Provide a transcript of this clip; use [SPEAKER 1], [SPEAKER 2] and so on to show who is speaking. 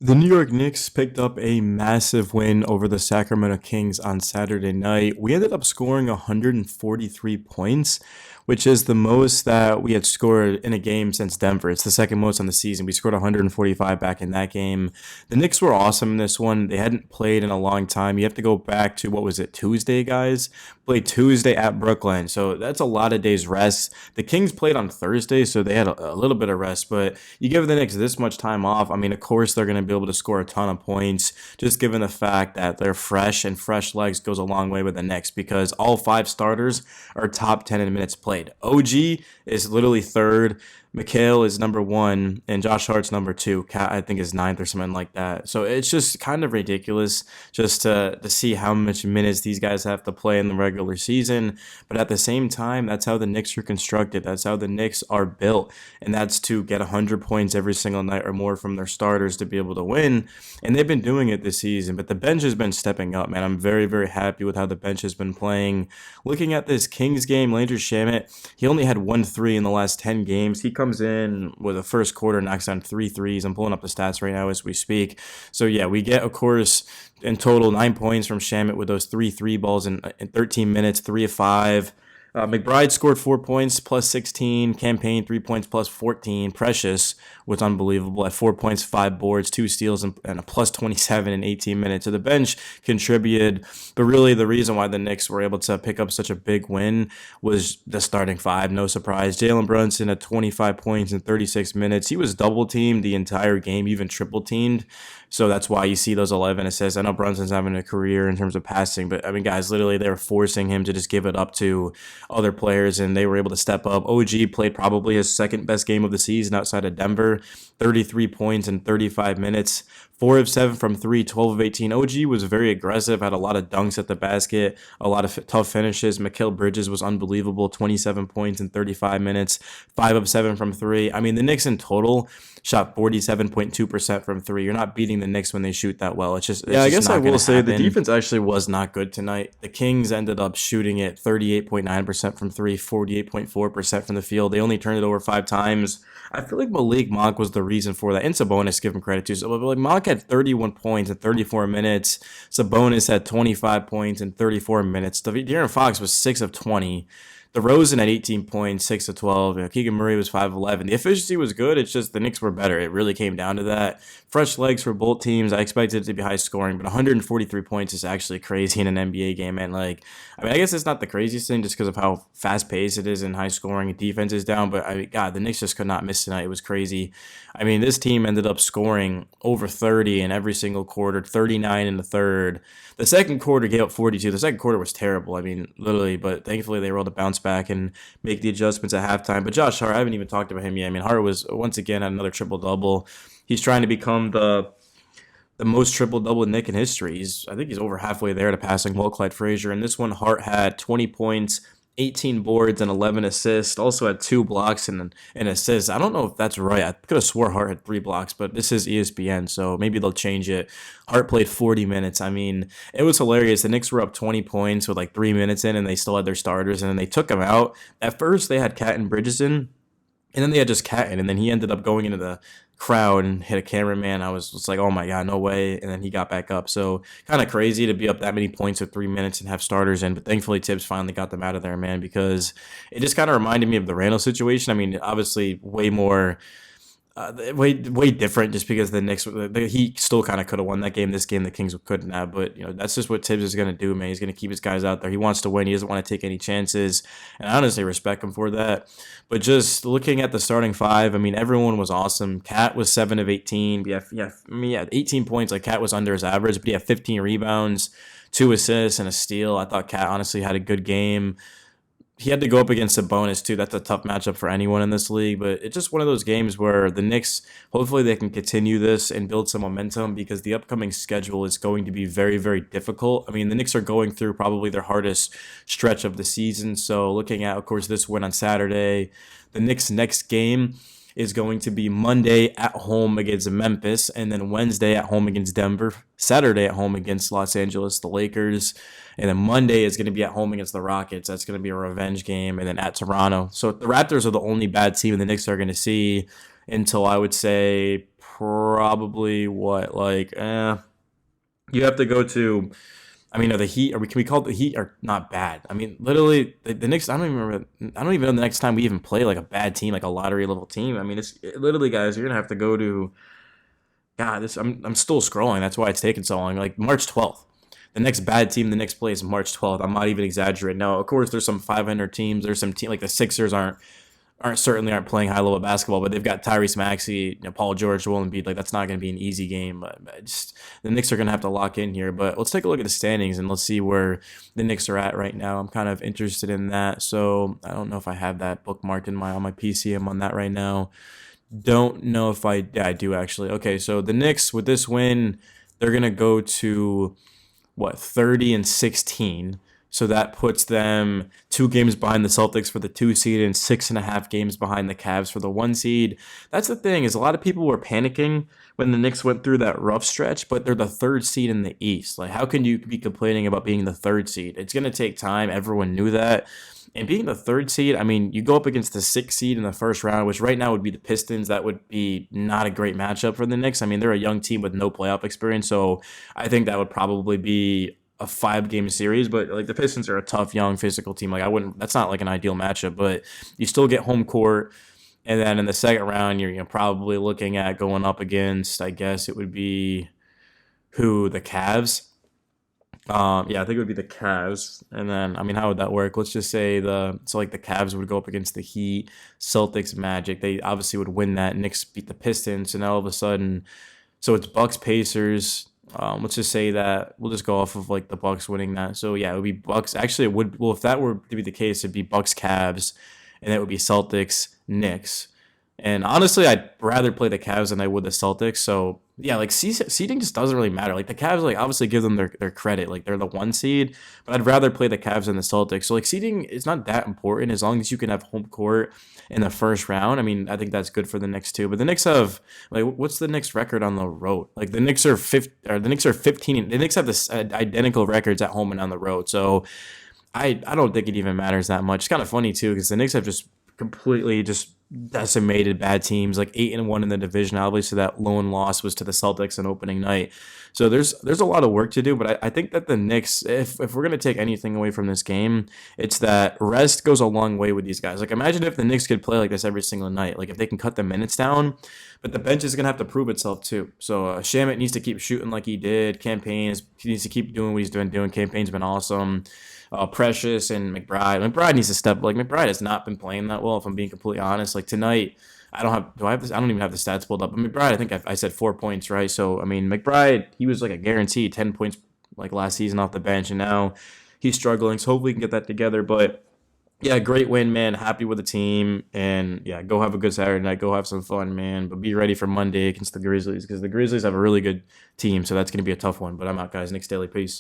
[SPEAKER 1] The New York Knicks picked up a massive win over the Sacramento Kings on Saturday night. We ended up scoring 143 points, which is the most that we had scored in a game since Denver. It's the second most on the season. We scored 145 back in that game. The Knicks were awesome in this one. They hadn't played in a long time. You have to go back to, what was it, Tuesday, guys? Played Tuesday at Brooklyn. So that's a lot of days rest. The Kings played on Thursday, so they had a little bit of rest, but you give the Knicks this much time off. I mean, of course, they're going to be able to score a ton of points, just given the fact that they're fresh and fresh legs goes a long way with the Knicks because all five starters are top 10 in minutes played. OG is literally third. Mikhail is number one, and Josh Hart's number two. Cat, I think, is ninth or something like that. So it's just kind of ridiculous just to see how much minutes these guys have to play in the regular season. But at the same time, that's how the Knicks are constructed. That's how the Knicks are built. And that's to get 100 points every single night or more from their starters to be able to win. And they've been doing it this season. But the bench has been stepping up, man. I'm very, very happy with how the bench has been playing. Looking at this Kings game, Landry Shamet, he only had 1 3 in the last 10 games. He comes in with a first quarter, knocks down 3 threes. I'm pulling up the stats right now as we speak. So yeah, we get, of course, in total 9 points from Shamet with those 3 3 balls in 13 minutes, 3 of 5. McBride scored 4 points plus 16. Campaign 3 points plus 14. Precious was unbelievable at 4 points, 5 boards, 2 steals, and a plus 27 in 18 minutes. So the bench contributed, but really the reason why the Knicks were able to pick up such a big win was the starting five. No surprise. Jalen Brunson at 25 points in 36 minutes. He was double teamed the entire game, even triple teamed. So that's why you see those 11 assists. I know Brunson's having a career in terms of passing, but I mean, guys, literally they were forcing him to just give it up to other players, and they were able to step up. OG played probably his second best game of the season outside of Denver, 33 points in 35 minutes. 4 of 7 from three, 12 of 18. OG was very aggressive, had a lot of dunks at the basket, a lot of tough finishes. Mikal Bridges was unbelievable, 27 points in 35 minutes, 5 of 7 from three. I mean, the Knicks in total shot 47.2% from three. You're not beating the Knicks when they shoot that well.
[SPEAKER 2] Yeah,
[SPEAKER 1] It's
[SPEAKER 2] I
[SPEAKER 1] just
[SPEAKER 2] guess I
[SPEAKER 1] not going
[SPEAKER 2] will
[SPEAKER 1] to
[SPEAKER 2] say the
[SPEAKER 1] happen.
[SPEAKER 2] defense actually was not good tonight.
[SPEAKER 1] The Kings ended up shooting it 38.9% from three, 48.4% from the field. They only turned it over 5 times. I feel like Malik Monk was the reason for that. And Sabonis, give him credit too. So, like, Monk had 31 points in 34 minutes. Sabonis had 25 points in 34 minutes. De'Aaron Fox was 6 of 20. DeRozan had 18 points, 6 of 12. Keegan Murray was 5 of 11. The efficiency was good. It's just the Knicks were better. It really came down to that. Fresh legs for both teams. I expected it to be high scoring, but 143 points is actually crazy in an NBA game. And, like, I mean, I guess it's not the craziest thing just because of how fast paced it is and high scoring. Defense is down, but God, the Knicks just could not miss tonight. It was crazy. I mean, this team ended up scoring over 30 in every single quarter, 39 in the third. The second quarter gave up 42. The second quarter was terrible. I mean, literally, but thankfully they were able to bounce back and make the adjustments at halftime. But Josh Hart, I haven't even talked about him yet. I mean, Hart was once again at another triple double. He's trying to become the most triple double Nick in history. I think he's over halfway there to passing Will Clyde Frazier. And this one, Hart had 20 points, 18 boards, and 11 assists. Also had 2 blocks and an assist. I don't know if that's right. I could have swore Hart had 3 blocks, but this is ESPN, so maybe they'll change it. Hart played 40 minutes. I mean, it was hilarious. The Knicks were up 20 points with like 3 minutes in, and they still had their starters, and then they took him out. At first, they had Cat and Bridges in, and then they had just Catton, and then he ended up going into the crowd and hit a cameraman. I was just like, oh my God, no way. And then he got back up. So kind of crazy to be up that many points with 3 minutes and have starters in. But thankfully, Tibbs finally got them out of there, man, because it just kind of reminded me of the Randall situation. I mean, obviously, way more way different just because the Knicks he still kind of could have won that game. This game the Kings couldn't have, but that's just what Tibbs is going to do, man. He's going to keep his guys out there. He wants to win. He doesn't want to take any chances, and I honestly respect him for that. But just looking at the starting five, I mean, everyone was awesome. Cat was 7 of 18. I mean, yeah, 18 points. Like, Cat was under his average, but he had 15 rebounds, 2 assists, and a steal. I thought Cat honestly had a good game. He had to go up against Sabonis too. That's a tough matchup for anyone in this league, but it's just one of those games where the Knicks, hopefully they can continue this and build some momentum because the upcoming schedule is going to be very, very difficult. I mean, the Knicks are going through probably their hardest stretch of the season. So looking at, of course, this win on Saturday, the Knicks' next game is going to be Monday at home against Memphis, and then Wednesday at home against Denver, Saturday at home against Los Angeles, the Lakers, and then Monday is going to be at home against the Rockets. That's going to be a revenge game, and then at Toronto. So the Raptors are the only bad team the Knicks are going to see. until I would say probably you have to go to. I mean, are the Heat? Can we call it the Heat? Are not bad. I mean, literally the Knicks. I don't even remember. I don't even know the next time we even play like a bad team, like a lottery level team. I mean, literally, guys. You're gonna have to go to. God, this. I'm still scrolling. That's why it's taking so long. Like March 12th. The next bad team the Knicks play is March 12th. I'm not even exaggerating. Now, of course, there's some 500 teams. There's some team like the Sixers aren't playing high level basketball, but they've got Tyrese Maxey, Paul George, Joel Embiid. Like that's not going to be an easy game. But just the Knicks are going to have to lock in here. But let's take a look at the standings and let's see where the Knicks are at right now. I'm kind of interested in that. So I don't know if I have that bookmarked on my PC. I'm on that right now. Don't know if I do actually. Okay, so the Knicks with this win, they're going to go to what 30-16. So that puts them 2 games behind the Celtics for the 2 seed and 6.5 games behind the Cavs for the 1 seed. That's the thing is a lot of people were panicking when the Knicks went through that rough stretch, but they're the 3rd seed in the East. Like, how can you be complaining about being the 3rd seed? It's going to take time. Everyone knew that. And being the 3rd seed, I mean, you go up against the 6th seed in the first round, which right now would be the Pistons. That would be not a great matchup for the Knicks. I mean, they're a young team with no playoff experience, so I think that would probably be a 5-game series, but like the Pistons are a tough, young, physical team. Like I wouldn't. That's not like an ideal matchup, but you still get home court. And then in the second round, you're probably looking at going up against. I guess it would be the Cavs. Yeah, I think it would be the Cavs. And then I mean, how would that work? Let's just say like the Cavs would go up against the Heat, Celtics, Magic. They obviously would win that. Knicks beat the Pistons, so now all of a sudden, so it's Bucks, Pacers. Let's just say that we'll just go off of like the Bucks winning that. So yeah, it would be Bucks. Actually, it would. Well, if that were to be the case, it'd be Bucks, Cavs, and it would be Celtics, Knicks. And honestly, I'd rather play the Cavs than I would the Celtics. So yeah, like seeding just doesn't really matter. Like the Cavs, like obviously give them their credit. Like they're the 1 seed, but I'd rather play the Cavs than the Celtics. So like seeding is not that important as long as you can have home court in the first round. I mean, I think that's good for the Knicks too. But the Knicks have like what's the Knicks record on the road? Like the Knicks are 15. The Knicks have this identical records at home and on the road. So I don't think it even matters that much. It's kind of funny too because the Knicks have just completely just decimated bad teams, like 8-1 in the division. Obviously, that lone loss was to the Celtics on opening night. So there's a lot of work to do, but I think that the Knicks, if we're gonna take anything away from this game, it's that rest goes a long way with these guys. Like imagine if the Knicks could play like this every single night, like if they can cut the minutes down, but the bench is gonna have to prove itself too. So Shamit needs to keep shooting like he did. He needs to keep doing what he's doing. Campaign's been awesome. Precious and McBride. McBride needs to step. Like McBride has not been playing that well. If I'm being completely honest, like tonight, I don't have. Do I have this? I don't even have the stats pulled up. But McBride, I think I said 4 points, right? So I mean, McBride, he was like a guaranteed 10 points like last season off the bench, and now he's struggling. So hopefully we can get that together. But yeah, great win, man. Happy with the team, and yeah, go have a good Saturday night. Go have some fun, man. But be ready for Monday against the Grizzlies because the Grizzlies have a really good team. So that's gonna be a tough one. But I'm out, guys. Knicks Daily, peace.